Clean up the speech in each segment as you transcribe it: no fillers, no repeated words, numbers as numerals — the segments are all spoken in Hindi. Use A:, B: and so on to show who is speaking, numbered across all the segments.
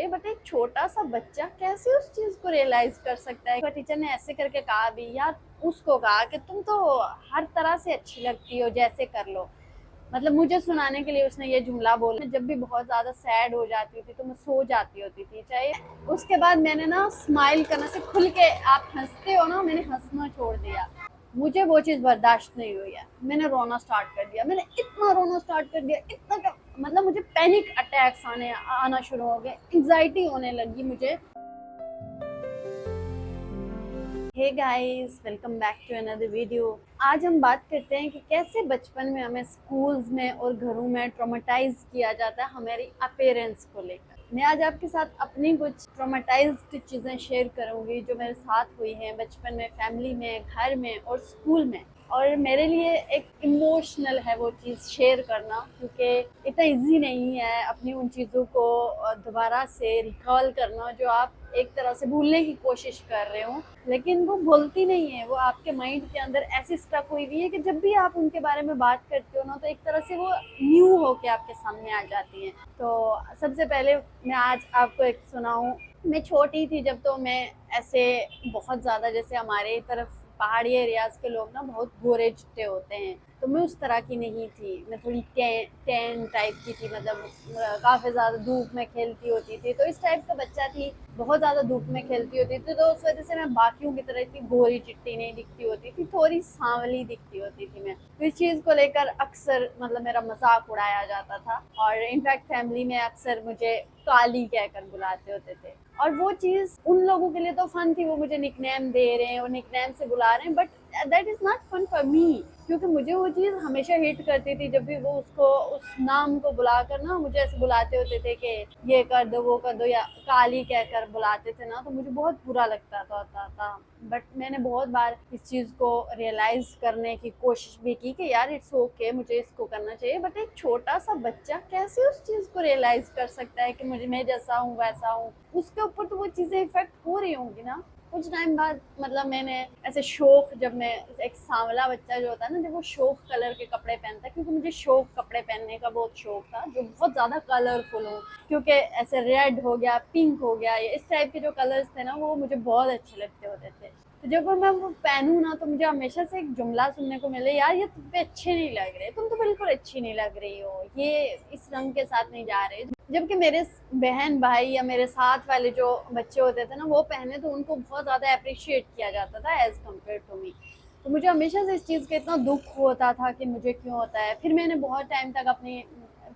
A: बट एक छोटा सा बच्चा कैसे उस चीज को रियलाइज कर सकता है। टीचर ने ऐसे करके कहा भी यार, उसको कहा कि तुम तो हर तरह से अच्छी लगती हो, जैसे कर लो। मतलब मुझे सुनाने के लिए उसने ये जुमला बोला। जब भी बहुत ज्यादा सैड हो जाती थी तो मैं सो जाती होती थी चाहे। उसके बाद मैंने ना स्माइल करना से, खुल के आप हंसते हो ना, मैंने हंसना छोड़ दिया। मुझे वो चीज बर्दाश्त नहीं हुई है, मैंने रोना स्टार्ट कर दिया। मैंने इतना रोना स्टार्ट कर दिया, इतना मतलब मुझे पैनिक अटैक्स आना शुरू हो गए, एंजाइटी होने लगी मुझे। Hey guys, welcome back to another video. आज हम बात करते हैं कि कैसे बचपन में हमें स्कूल्स में और घरों में ट्रॉमेटाइज किया जाता है हमारी अपीयरेंस को लेकर। मैं आज आपके साथ अपनी कुछ ट्रॉमेटाइज्ड चीज़ें शेयर करूंगी जो मेरे साथ हुई हैं बचपन में, फैमिली में, घर में और स्कूल में। और मेरे लिए एक इमोशनल है वो चीज़ शेयर करना, क्योंकि इतना इजी नहीं है अपनी उन चीज़ों को दोबारा से रिकॉल करना जो आप एक तरह से भूलने की कोशिश कर रहे हो, लेकिन वो भूलती नहीं है। वो आपके माइंड के अंदर ऐसी स्टक हुई हुई है कि जब भी आप उनके बारे में बात करते हो ना, तो एक तरह से वो न्यू होके आपके सामने आ जाती हैं। तो सबसे पहले मैं आज आपको एक सुनाऊं। मैं छोटी थी जब, तो मैं ऐसे बहुत ज़्यादा, जैसे हमारे तरफ पहाड़ी एरियाज के लोग ना बहुत गोरे चिट्टे होते हैं, तो मैं उस तरह की नहीं थी। मैं थोड़ी टेन टाइप की थी, मतलब काफ़ी ज़्यादा धूप में खेलती होती थी, तो इस टाइप का बच्चा थी। बहुत ज़्यादा धूप में खेलती होती थी, तो उस वजह से मैं बाकियों की तरह इतनी गोरी चिट्टी नहीं दिखती होती थी, थोड़ी सांवली दिखती होती थी मैं। तो इस चीज़ को लेकर अक्सर मतलब मेरा मजाक उड़ाया जाता था, और इनफैक्ट फैमिली में अक्सर मुझे काली कहकर बुलाते होते थे। और वो चीज़ उन लोगों के लिए तो फन थी, वो मुझे निकनेम दे रहे हैं और निकनेम से बुला रहे हैं, but that is not fun for me, क्योंकि मुझे वो चीज़ हमेशा हिट करती थी। जब भी वो उसको उस नाम को बुलाकर ना मुझे ऐसे बुलाते होते थे कि ये कर दो, वो कर दो, या काली कहकर बुलाते थे ना, तो मुझे बहुत बुरा लगता था। बट मैंने बहुत बार इस चीज़ को रियलाइज़ करने की कोशिश भी की कि यार इट्स ओके, मुझे इसको करना चाहिए। बट एक छोटा सा बच्चा कैसे उस चीज़ को रियलाइज़ कर सकता है कि मुझे, मैं जैसा हूँ वैसा हूँ। उसके ऊपर तो वो चीज़ें इफेक्ट हो रही होंगी ना। कुछ टाइम बाद मतलब मैंने ऐसे शौक, जब मैं, एक सांवला बच्चा जो होता है ना, जब वो शौक कलर के कपड़े पहनता है, क्योंकि मुझे शौक कपड़े पहनने का बहुत शौक था जो बहुत ज़्यादा कलरफुल हो, क्योंकि ऐसे रेड हो गया, पिंक हो गया, इस टाइप के जो कलर्स थे ना, वो मुझे बहुत अच्छे लगते होते थे। तो जब मैं वो पहनूँ ना, तो मुझे हमेशा से एक जुमला सुनने को मिले, यार ये तुम पे अच्छे नहीं लग रहे, तुम तो बिल्कुल अच्छी नहीं लग रही हो, ये इस रंग के साथ नहीं जा रहे। जबकि मेरे बहन भाई या मेरे साथ वाले जो बच्चे होते थे ना, वो पहने तो उनको बहुत ज़्यादा अप्रिशिएट किया जाता था एज कम्पेयर टू मी। तो मुझे हमेशा से इस चीज़ का इतना दुख होता था कि मुझे क्यों होता है। फिर मैंने बहुत टाइम तक अपनी,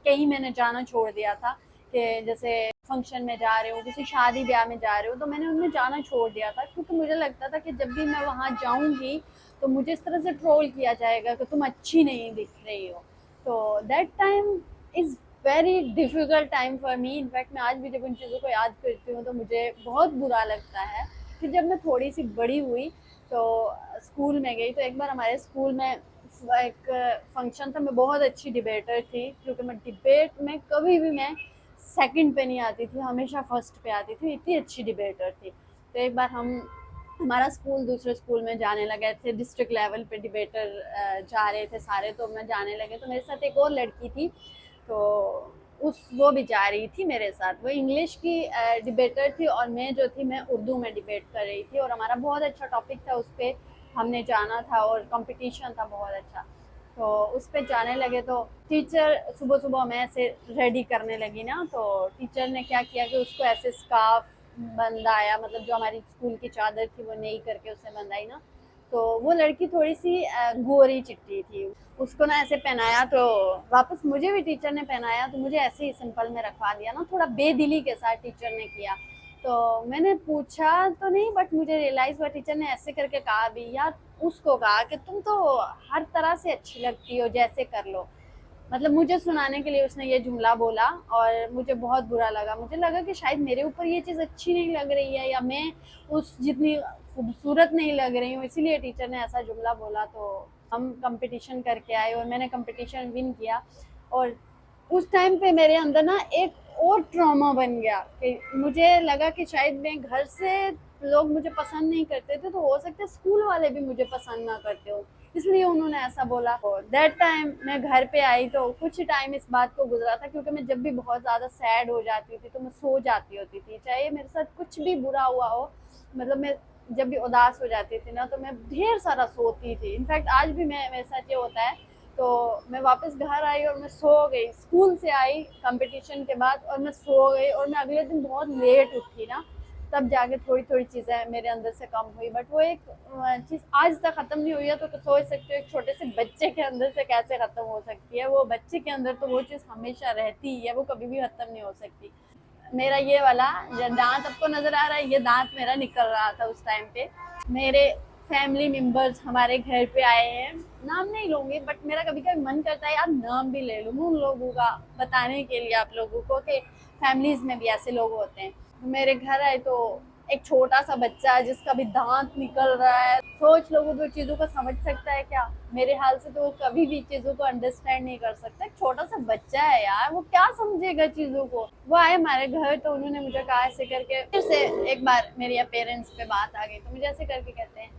A: कहीं मैंने जाना छोड़ दिया था, कि जैसे फंक्शन में जा रहे हो, किसी शादी ब्याह में जा रहे हो, तो मैंने उनमें जाना छोड़ दिया था, क्योंकि मुझे लगता था कि जब भी मैं वहाँ जाऊँगी तो मुझे इस तरह से ट्रोल किया जाएगा कि तुम अच्छी नहीं दिख रही हो। तो that time is very difficult time for me. In fact मैं आज भी जब उन चीज़ों को याद करती हूँ तो मुझे बहुत बुरा लगता है। फिर जब मैं थोड़ी सी बड़ी हुई तो स्कूल में गई, तो एक बार हमारे स्कूल में एक फंक्शन था। मैं बहुत अच्छी डिबेटर थी, क्योंकि मैं डिबेट में कभी भी मैं सेकंड पे नहीं आती थी, हमेशा फर्स्ट पे आती थी, इतनी अच्छी डिबेटर थी। तो एक बार हमारा स्कूल दूसरे स्कूल में जाने लगे थे, डिस्ट्रिक्ट लेवल पे डिबेटर जा रहे थे सारे, तो मैं जाने लगे। तो मेरे साथ एक और लड़की थी, तो वो भी जा रही थी मेरे साथ। वो इंग्लिश की डिबेटर थी, और मैं जो थी, मैं उर्दू में डिबेट कर रही थी, और हमारा बहुत अच्छा टॉपिक था, उस पर हमने जाना था, और कंपटीशन था बहुत अच्छा। तो उस पर जाने लगे, तो टीचर सुबह सुबह हमें ऐसे रेडी करने लगी ना, तो टीचर ने क्या किया कि उसको ऐसे स्कार्फ बंधाया, मतलब जो हमारी स्कूल की चादर थी वो नहीं करके उसे बंधाई ना। तो वो लड़की थोड़ी सी गोरी चिट्टी थी, उसको ना ऐसे पहनाया, तो वापस मुझे भी टीचर ने पहनाया, तो मुझे ऐसे ही सिंपल में रखवा दिया ना, थोड़ा बेदिली के साथ टीचर ने किया। तो मैंने पूछा तो नहीं, बट मुझे रियलाइज़ हुआ टीचर ने ऐसे करके कहा भी यार, उसको कहा कि तुम तो हर तरह से अच्छी लगती हो, जैसे कर लो। मतलब मुझे सुनाने के लिए उसने ये जुमला बोला, और मुझे बहुत बुरा लगा। मुझे लगा कि शायद मेरे ऊपर ये चीज़ अच्छी नहीं लग रही है, या मैं उस जितनी खूबसूरत नहीं लग रही हूँ, इसीलिए टीचर ने ऐसा जुमला बोला। तो हम कंपटीशन करके आए, और मैंने कंपटीशन विन किया। और उस टाइम पे मेरे अंदर ना एक और ट्रॉमा बन गया, कि मुझे लगा कि शायद मैं घर से लोग मुझे पसंद नहीं करते थे, तो हो सकता है स्कूल वाले भी मुझे पसंद ना करते हो। इसलिए उन्होंने ऐसा बोला। दैट टाइम मैं घर पे आई तो कुछ टाइम इस बात को गुजरा था, क्योंकि मैं जब भी बहुत ज़्यादा सैड हो जाती थी तो मैं सो जाती होती थी, चाहे मेरे साथ कुछ भी बुरा हुआ हो। मतलब मैं जब भी उदास हो जाती थी ना तो मैं ढेर सारा सोती थी। इनफैक्ट आज भी मैं मेरे साथ ये होता है। तो मैं वापस घर आई और मैं सो गई, स्कूल से आई कंपटीशन के बाद और मैं सो गई, और मैं अगले दिन बहुत लेट उठी ना, तब जाके थोड़ी थोड़ी चीज़ें मेरे अंदर से कम हुई। बट वो एक चीज़ आज तक ख़त्म नहीं हुई है। तो सोच सकते हो एक छोटे से बच्चे के अंदर से कैसे ख़त्म हो सकती है। वो बच्चे के अंदर तो वो चीज़ हमेशा रहती ही है, वो कभी भी ख़त्म नहीं हो सकती। मेरा ये वाला जो दांत आपको नज़र आ रहा है, ये दांत मेरा निकल रहा था उस टाइम पे। मेरे फैमिली मेंबर्स हमारे घर पे आए हैं, नाम नहीं लूँगी, बट मेरा कभी कभी मन करता है यार नाम भी ले लूँ उन लोगों का, बताने के लिए आप लोगों को कि फैमिलीज़ में भी ऐसे लोग होते हैं। मेरे घर आए तो एक छोटा सा बच्चा है जिसका भी दांत निकल रहा है। सोच लो वो दो चीज़ों को समझ सकता है क्या? मेरे हाल से तो वो कभी भी चीज़ों को अंडरस्टैंड नहीं कर सकता। एक छोटा सा बच्चा है यार, वो क्या समझेगा चीज़ों को। वो आए हमारे घर तो उन्होंने मुझे कहा ऐसे करके, फिर से एक बार मेरी पेरेंट्स पे बात आ गई तो मुझे ऐसे करके कहते हैं,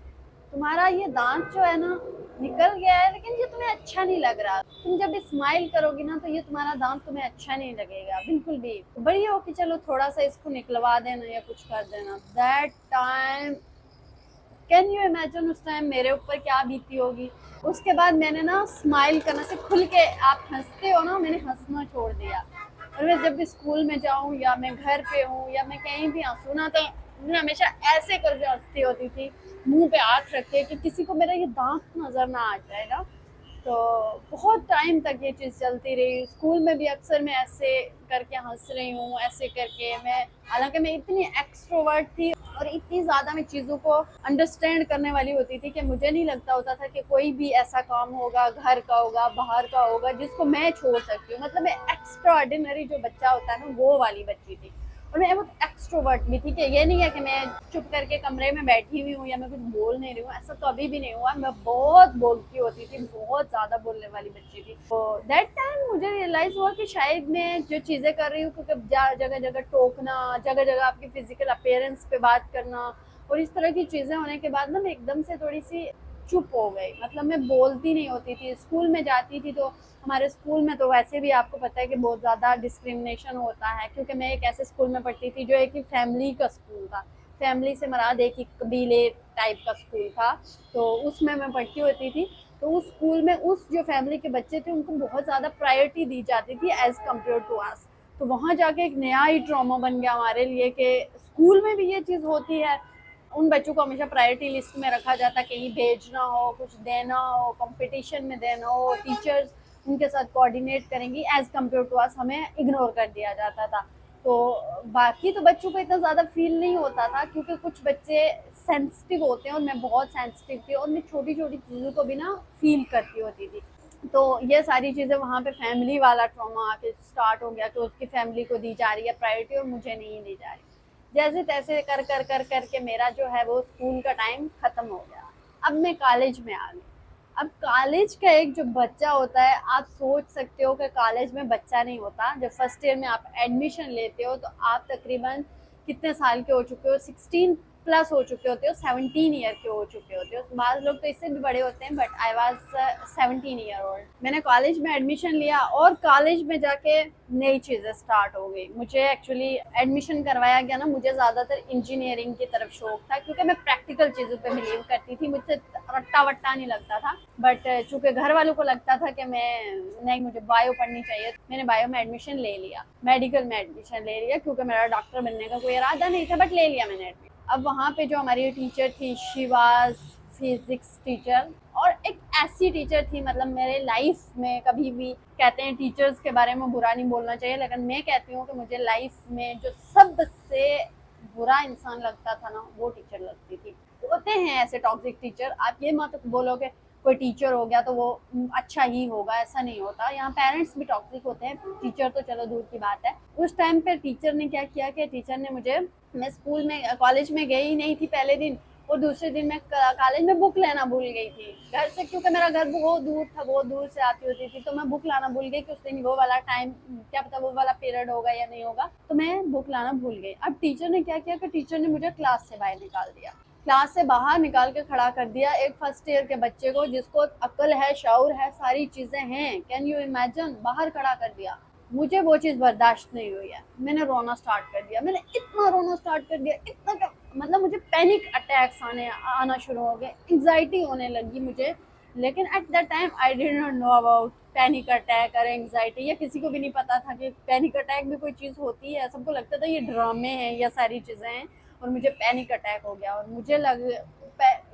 A: तुम्हारा ये दांत जो है ना निकल गया है, लेकिन ये तुम्हें अच्छा नहीं लग रहा। तुम जब स्माइल करोगी ना तो ये तुम्हारा दांत तुम्हें अच्छा नहीं लगेगा बिल्कुल भी। तो बड़ी हो कि चलो थोड़ा सा इसको निकलवा देना या कुछ कर देना। That time can you imagine उस टाइम मेरे ऊपर क्या बीती होगी। उसके बाद मैंने ना स्माइल करना से खुल के, आप हंसते हो ना, मैंने हंसना छोड़ दिया। और मैं जब भी स्कूल में जाऊँ या मैं घर पे हूँ या मैं कहीं भी हंसूँ ना, तो मैं हमेशा ऐसे करके हंसती होती थी, मुंह पे हाथ रख के, कि किसी को मेरा ये दांत नजर ना आ जाए ना। तो बहुत टाइम तक ये चीज़ चलती रही। स्कूल में भी अक्सर मैं ऐसे करके हंस रही हूँ, ऐसे करके मैं, हालांकि मैं इतनी एक्सट्रोवर्ट थी और इतनी ज़्यादा मैं चीज़ों को अंडरस्टैंड करने वाली होती थी कि मुझे नहीं लगता होता था कि कोई भी ऐसा काम होगा, घर का होगा, बाहर का होगा, जिसको मैं छोड़ सकती हूँ। मतलब मैं एक्स्ट्रा ऑर्डिनरी जो बच्चा होता है ना, वो वाली बच्ची थी। और मैं बहुत एक्सट्रोवर्ट भी थी, कि ये नहीं है कि मैं चुप करके कमरे में बैठी हुई हूँ या मैं कुछ बोल नहीं रही हूँ, ऐसा कभी भी नहीं हुआ। मैं बहुत बोलती होती थी, बहुत ज़्यादा बोलने वाली बच्ची थी। तो दैट टाइम मुझे रियलाइज़ हुआ कि शायद मैं जो चीज़ें कर रही हूँ, क्योंकि जगह जगह टोकना, जगह जगह आपकी फिजिकल अपीयरेंस पे बात करना और इस तरह की चीज़ें होने के बाद ना मैं एकदम से थोड़ी सी चुप हो गई। मतलब मैं बोलती नहीं होती थी। स्कूल में जाती थी तो हमारे स्कूल में तो वैसे भी आपको पता है कि बहुत ज़्यादा डिस्क्रिमिनेशन होता है, क्योंकि मैं एक ऐसे स्कूल में पढ़ती थी जो एक ही फैमिली का स्कूल था। फैमिली से मराद एक ही कबीले टाइप का स्कूल था, तो उसमें मैं पढ़ती होती थी। तो उस स्कूल में उस जो फैमिली के बच्चे थे उनको बहुत ज़्यादा प्रायोरिटी दी जाती थी एज़ कम्पेयर टू अस। तो वहाँ जाके एक नया ही ट्रॉमा बन गया हमारे लिए कि स्कूल में भी ये चीज़ होती है। उन बच्चों को हमेशा प्रायोरिटी लिस्ट में रखा जाता, कहीं भेजना हो, कुछ देना हो, कंपटीशन में देना हो, टीचर्स उनके साथ कोऑर्डिनेट करेंगी, एज कम्पेयर टू अस हमें इग्नोर कर दिया जाता था। तो बाकी तो बच्चों को इतना ज़्यादा फील नहीं होता था, क्योंकि कुछ बच्चे सेंसिटिव होते हैं और मैं बहुत सेंसिटिव थी और मैं छोटी छोटी चीज़ों को भी ना फील करती होती थी। तो ये सारी चीज़ें वहाँ पे फैमिली वाला ट्रॉमा आके स्टार्ट हो गया कि उसकी फैमिली को दी जा रही है प्रायोरिटी और मुझे नहीं दी जा रही। जैसे तैसे कर कर कर करके मेरा जो है वो स्कूल का टाइम ख़त्म हो गया। अब मैं कॉलेज में आ गई। अब कॉलेज का एक जो बच्चा होता है, आप सोच सकते हो कि कॉलेज में बच्चा नहीं होता। जब फर्स्ट ईयर में आप एडमिशन लेते हो तो आप तकरीबन कितने साल के हो चुके हो, 16 प्लस हो चुके होते हो, 17 ईयर के हो चुके होते हो। बाज़ लोग तो इससे भी बड़े होते हैं, but I was 17 year old. मैंने कॉलेज में एडमिशन लिया और कॉलेज में जाके नई चीज़ें स्टार्ट हो गई। मुझे एक्चुअली एडमिशन करवाया गया ना, मुझे ज़्यादातर इंजीनियरिंग की तरफ शौक था, क्योंकि मैं प्रैक्टिकल चीज़ों पे बिलीव करती थी। मुझसे रट्टा वट्टा नहीं लगता था। बट चूंकि घर वालों को लगता था कि मैं नहीं, मुझे बायो पढ़नी चाहिए, मैंने बायो में एडमिशन ले लिया, मेडिकल में एडमिशन ले लिया, क्योंकि मेरा डॉक्टर बनने का कोई इरादा नहीं था, बट ले लिया मैंने एडमिशन। अब वहाँ पे जो हमारी टीचर थी, शी वाज फिजिक्स टीचर, और एक ऐसी टीचर थी, मतलब मेरे लाइफ में कभी भी, कहते हैं टीचर्स के बारे में बुरा नहीं बोलना चाहिए, लेकिन मैं कहती हूँ कि मुझे लाइफ में जो सबसे बुरा इंसान लगता था ना, वो टीचर लगती थी। होते हैं ऐसे टॉक्सिक टीचर, आप ये मत बोलोगे कोई टीचर हो गया तो वो अच्छा ही होगा, ऐसा नहीं होता। यहाँ पेरेंट्स भी टॉक्सिक होते हैं, टीचर तो चलो दूर की बात है। उस टाइम पे टीचर ने क्या किया कि टीचर ने मुझे, मैं स्कूल में कॉलेज में गई नहीं थी पहले दिन, और दूसरे दिन मैं कॉलेज में बुक लेना भूल गई थी घर से, क्योंकि मेरा घर बहुत दूर था, बहुत दूर से आती होती थी। तो मैं बुक लाना भूल गई कि उस दिन वो वाला टाइम, क्या पता वो वाला पीरियड होगा या नहीं होगा, तो मैं बुक लाना भूल गई। अब टीचर ने क्या किया कि टीचर ने मुझे क्लास से बाहर निकाल दिया। क्लास से बाहर निकाल के खड़ा कर दिया एक फर्स्ट ईयर के बच्चे को, जिसको अक्ल है, शऊर है, सारी चीजें हैं। कैन यू इमेजिन, बाहर खड़ा कर दिया। मुझे वो चीज़ बर्दाश्त नहीं हुई है, मैंने रोना स्टार्ट कर दिया, मैंने इतना रोना स्टार्ट कर दिया, इतना मतलब मुझे पैनिक अटैक्स आना शुरू हो गए, एंग्जाइटी होने लगी मुझे। लेकिन at that time I did not know about panic attack और एंग्जाइटी, या किसी को भी नहीं पता था कि पैनिक अटैक भी कोई चीज़ होती है। सबको लगता था ये ड्रामे हैं या सारी चीज़ें हैं, और मुझे पैनिक अटैक हो गया। और मुझे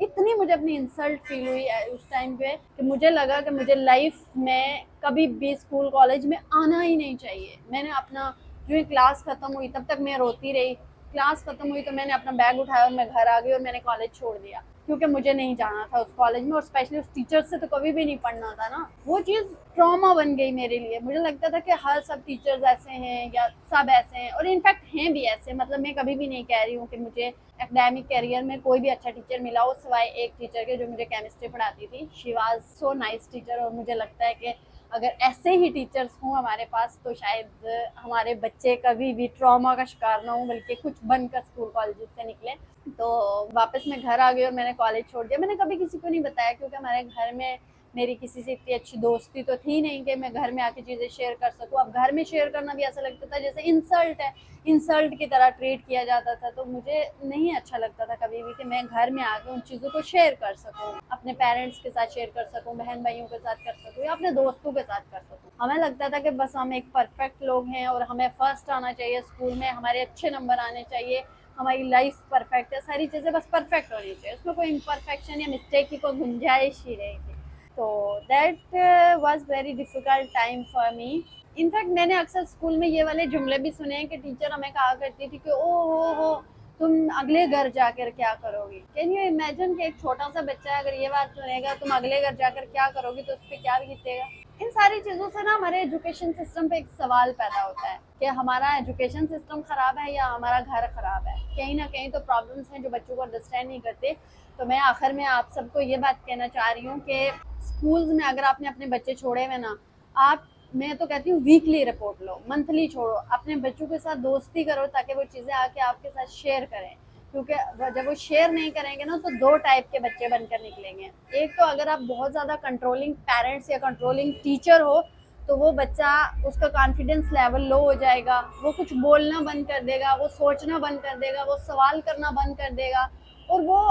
A: इतनी मुझे अपनी इंसल्ट फील हुई उस टाइम पे कि मुझे लगा कि मुझे लाइफ में कभी भी स्कूल कॉलेज में आना ही नहीं चाहिए। मैंने अपना जो ही क्लास खत्म हुई तब तक मैं रोती रही। क्लास खत्म हुई तो मैंने अपना बैग उठाया और मैं घर आ गई और मैंने कॉलेज छोड़ दिया, क्योंकि मुझे नहीं जाना था उस कॉलेज में, और स्पेशली उस टीचर से तो कभी भी नहीं पढ़ना था ना। वो चीज़ ट्रॉमा बन गई मेरे लिए। मुझे लगता था कि हर सब टीचर्स ऐसे हैं या सब ऐसे हैं, और इनफैक्ट हैं भी ऐसे। मतलब मैं कभी भी नहीं कह रही हूँ कि मुझे एकेडमिक करियर में कोई भी अच्छा टीचर मिला हो, सिवाय एक टीचर के जो मुझे केमिस्ट्री पढ़ाती थी। She was so nice teacher, और मुझे लगता है कि अगर ऐसे ही टीचर्स हों हमारे पास तो शायद हमारे बच्चे कभी भी ट्रॉमा का शिकार ना हो, बल्कि कुछ बनकर स्कूल कॉलेज से निकले। तो वापस मैं घर आ गई और मैंने कॉलेज छोड़ दिया। मैंने कभी किसी को नहीं बताया, क्योंकि हमारे घर में मेरी किसी से इतनी अच्छी दोस्ती तो थी नहीं कि मैं घर में आके चीज़ें शेयर कर सकूँ। अब घर में शेयर करना भी ऐसा लगता था जैसे इंसल्ट है, इंसल्ट की तरह ट्रीट किया जाता था। तो मुझे नहीं अच्छा लगता था कभी भी कि मैं घर में आके उन चीज़ों को शेयर कर सकूँ, अपने पेरेंट्स के साथ शेयर कर सकूँ, बहन भाइयों के साथ कर सकूँ, या अपने दोस्तों के साथ कर सकूँ। हमें लगता था कि बस हम एक परफेक्ट लोग हैं और हमें फर्स्ट आना चाहिए स्कूल में, हमारे अच्छे नंबर आने चाहिए, हमारी लाइफ परफेक्ट है, सारी चीज़ें बस परफेक्ट होनी चाहिए, उसमें कोई इम्परफेक्शन या मिस्टेक की कोई गुंजाइश ही नहीं थी। तो that was very difficult time for me. In fact मैंने अक्सर स्कूल में ये वाले जुमले भी सुने हैं कि टीचर हमें कहा करती थी कि ओ हो तुम अगले घर जाकर क्या करोगी। कैन यू इमेजिन कि एक छोटा सा बच्चा अगर ये बात सुनेगा तुम अगले घर जाकर क्या करोगी, तो उस पर क्या बीतेगा। इन सारी चीज़ों से ना हमारे एजुकेशन सिस्टम पे एक सवाल पैदा होता है कि हमारा एजुकेशन सिस्टम खराब है या हमारा घर खराब है। कहीं ना कहीं तो प्रॉब्लम्स हैं जो बच्चों को अंडरस्टैंड नहीं करते। तो मैं आखिर में आप सबको ये बात कहना चाह रही हूँ कि स्कूल्स में अगर आपने अपने बच्चे छोड़े हुए ना, आप, मैं तो कहती हूँ वीकली रिपोर्ट लो, मंथली छोड़ो, अपने बच्चों के साथ दोस्ती करो ताकि वो चीज़ें आके आपके साथ शेयर करें। क्योंकि जब वो शेयर नहीं करेंगे ना तो दो टाइप के बच्चे बनकर निकलेंगे। एक तो अगर आप बहुत ज़्यादा कंट्रोलिंग पेरेंट्स या कंट्रोलिंग टीचर हो तो वो बच्चा, उसका कॉन्फिडेंस लेवल लो हो जाएगा, वो कुछ बोलना बंद कर देगा, वो सोचना बंद कर देगा, वो सवाल करना बंद कर देगा, और वो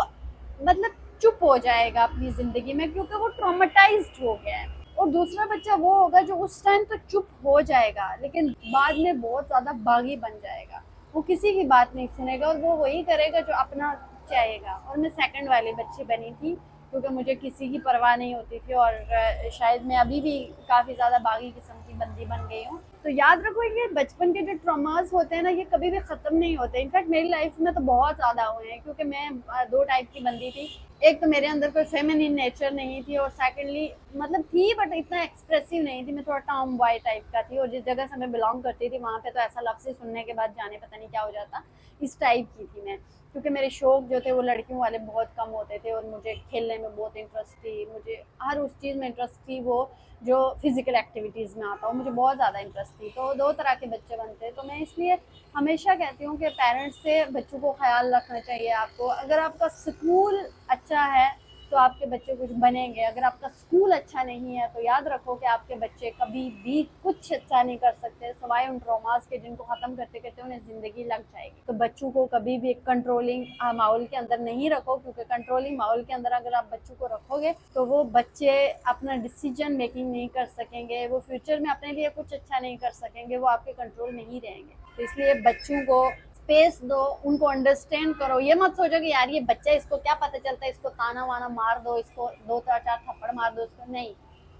A: मतलब चुप हो जाएगा अपनी ज़िंदगी में, क्योंकि वो ट्रॉमेटाइज्ड हो गया है। और दूसरा बच्चा वो होगा जो उस टाइम तो चुप हो जाएगा लेकिन बाद में बहुत ज़्यादा बागी बन जाएगा, वो किसी की बात नहीं सुनेगा और वो वही करेगा जो अपना चाहेगा। और मैं सेकंड वाली बच्ची बनी थी, क्योंकि मुझे किसी की परवाह नहीं होती थी, और शायद मैं अभी भी काफ़ी ज़्यादा बागी किस्म की बंदी बन गई हूँ। तो याद रखो, ये बचपन के जो ट्रॉमास होते हैं ना, ये कभी भी ख़त्म नहीं होते। इनफैक्ट मेरी लाइफ में तो बहुत ज़्यादा हुए हैं, क्योंकि मैं दो टाइप की बंदी थी। एक तो मेरे अंदर कोई फेमिनिन नेचर नहीं थी, और सेकेंडली मतलब थी बट इतना एक्सप्रेसिव नहीं थी, मैं थोड़ा टॉम बॉय टाइप का थी। और जिस जगह से मैं बिलोंग करती थी वहाँ पे तो ऐसा लफ्ज़ सुनने के बाद जाने पता नहीं क्या हो जाता, इस टाइप की थी मैं। क्योंकि मेरे शौक जो थे वो लड़कियों वाले बहुत कम होते थे, और मुझे खेलने में बहुत इंटरेस्ट थी, मुझे हर उस चीज़ में इंटरेस्ट थी वो जो फिज़िकल एक्टिविटीज़ में आता हो, मुझे बहुत ज़्यादा इंटरेस्ट थी। तो दो तरह के बच्चे बनते हैं। तो मैं इसलिए हमेशा कहती हूँ कि पेरेंट्स से बच्चों को ख्याल रखना चाहिए आपको। अगर आपका स्कूल अच्छा है तो आपके बच्चे कुछ बनेंगे, अगर आपका स्कूल अच्छा नहीं है तो याद रखो कि आपके बच्चे कभी भी कुछ अच्छा नहीं कर सकते सिवाय उन ट्रॉमास के, जिनको ख़त्म करते करते उन्हें ज़िंदगी लग जाएगी। तो बच्चों को कभी भी एक कंट्रोलिंग माहौल के अंदर नहीं रखो, क्योंकि कंट्रोलिंग माहौल के अंदर अगर आप बच्चों को रखोगे तो वो बच्चे अपना डिसीजन मेकिंग नहीं कर सकेंगे, वो फ्यूचर में अपने लिए कुछ अच्छा नहीं कर सकेंगे, वो आपके कंट्रोल में ही रहेंगे। तो इसलिए बच्चों को स्पेस दो, उनको अंडरस्टैंड करो। ये मत सोचो कि यार ये बच्चा, इसको क्या पता चलता है, इसको ताना वाना मार दो, इसको दो चार थप्पड़ मार दो इसको। नहीं,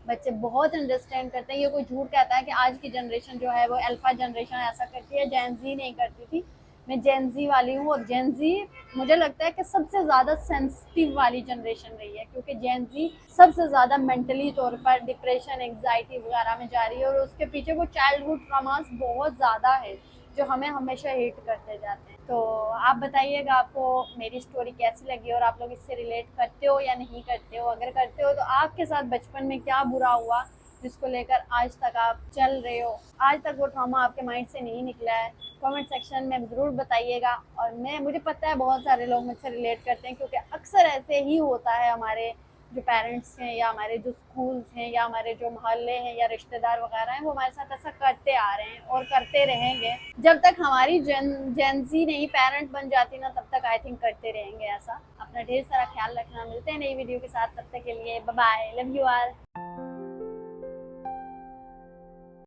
A: बच्चे बहुत अंडरस्टैंड करते हैं। ये कोई झूठ कहता है कि आज की जनरेशन जो है वो अल्फा जनरेशन ऐसा करती है, जेन ज़ी नहीं करती थी। मैं जेन ज़ी वाली हूँ, और जेन ज़ी मुझे लगता है कि सबसे ज़्यादा सेंसिटिव वाली जनरेशन रही है, क्योंकि जेन ज़ी सबसे ज़्यादा मेंटली तौर पर डिप्रेशन, एंग्जाइटी वगैरह में जा रही है, और उसके पीछे वो चाइल्डहुड ट्रॉमास बहुत ज़्यादा है जो हमें हमेशा हिट करते जाते हैं। तो आप बताइएगा आपको मेरी स्टोरी कैसी लगी, और आप लोग इससे रिलेट करते हो या नहीं करते हो। अगर करते हो तो आपके साथ बचपन में क्या बुरा हुआ जिसको लेकर आज तक आप चल रहे हो, आज तक वो ट्रॉमा आपके माइंड से नहीं निकला है, कमेंट सेक्शन में ज़रूर बताइएगा। और मुझे पता है बहुत सारे लोग मुझसे रिलेट करते हैं, क्योंकि अक्सर ऐसे ही होता है। हमारे जो पेरेंट्स हैं या हमारे जो स्कूल्स हैं या हमारे जो मोहल्ले हैं या रिश्तेदार वगैरह हैं, वो हमारे साथ ऐसा करते आ रहे हैं और करते रहेंगे। जब तक हमारी जेंजी नहीं पेरेंट बन जाती ना, तब तक आई थिंक करते रहेंगे ऐसा। अपना ढेर सारा ख्याल रखना। मिलते हैं नई वीडियो के साथ, तब तक के लिए bye bye, love you all.